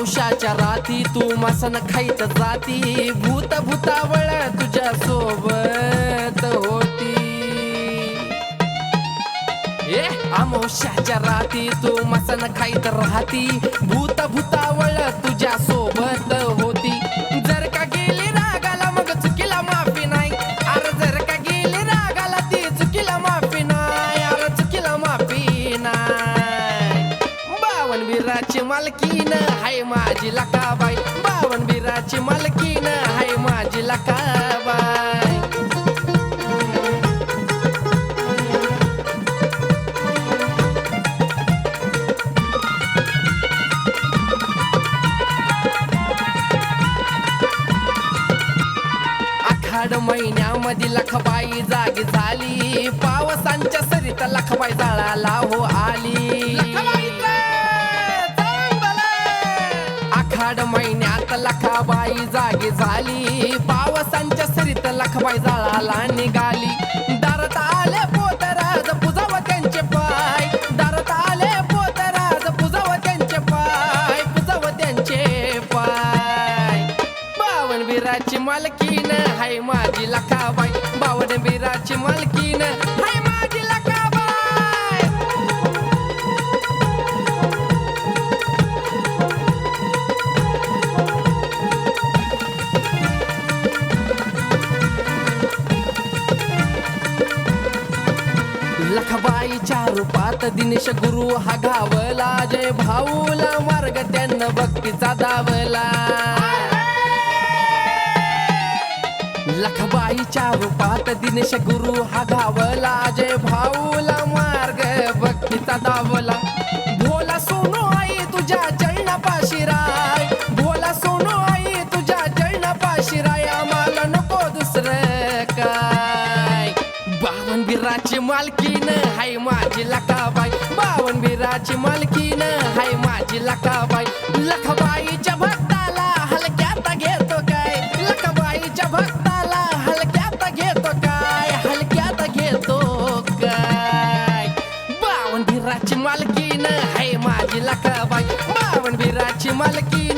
अमावश्याच्या राती तू मसन खाईत जाती, भूत भूतावळ तुझ्या सोबत होती. अमावश्याच्या राती तू मसन खाईत राहती, भूत भूतावळ तुझ्या सोबत होती. जर का गेली रागाला मग चुकीला माफी नाही, अरे जर का गेली रागाला ती चुकीला माफी नाही, अरे चुकीला माफी नाही. बावनबीराची मालकीन हाय माझी लकाबाई, बावनबीराची मालकीन हाय माझी लकाबाई. आखाड महिन्यामध्ये लखबाई जागी झाली, पावसांच्या सरीत लखबाई जाळाला हो आली. आखाड महिन्यात लखाबाई जागी झाली, पावसांच्या सरीत लखबाई जाळाला निघाली. दारात आले पोतराज पुजाव त्यांचे पाय, दारात आले पोतराज पुजाव त्यांचे पाय, पुजाव त्यांचे पाय. बावनबीराची मालकीन हाय माझी लखाबाई, बावनबीराची मालकीन हाय माझी लखाबाई. लखबाईच्या रूपात दिनेश गुरु हा गावला, जय भाऊला मार्ग त्यांना भक्तीचा दावला. लखबाईच्या रूपात दिनेश गुरु हा गावला, जय भाऊला मार्ग भक्तीचा दावला. भोला सोनू आई तुझ्या चरणापाशी राय, भोला सोनू आई तुझ्या चरणापाशी राय, आम्हाला नको दुसरं काय. बावनबीराची मालकीन हाय माझी लकाबाई, बावनबीराची मालकीन हाय माझी लकाबाई. लखबाईच्या भक्ताला हलक्यात घेतो काय, लखबाईच्या भक्ताला हलक्यात घेतो काय, हलक्यात घेतो काय. बावनबीराची मालकीन हाय माझी लकाबाई, बावनबीराची मालकीन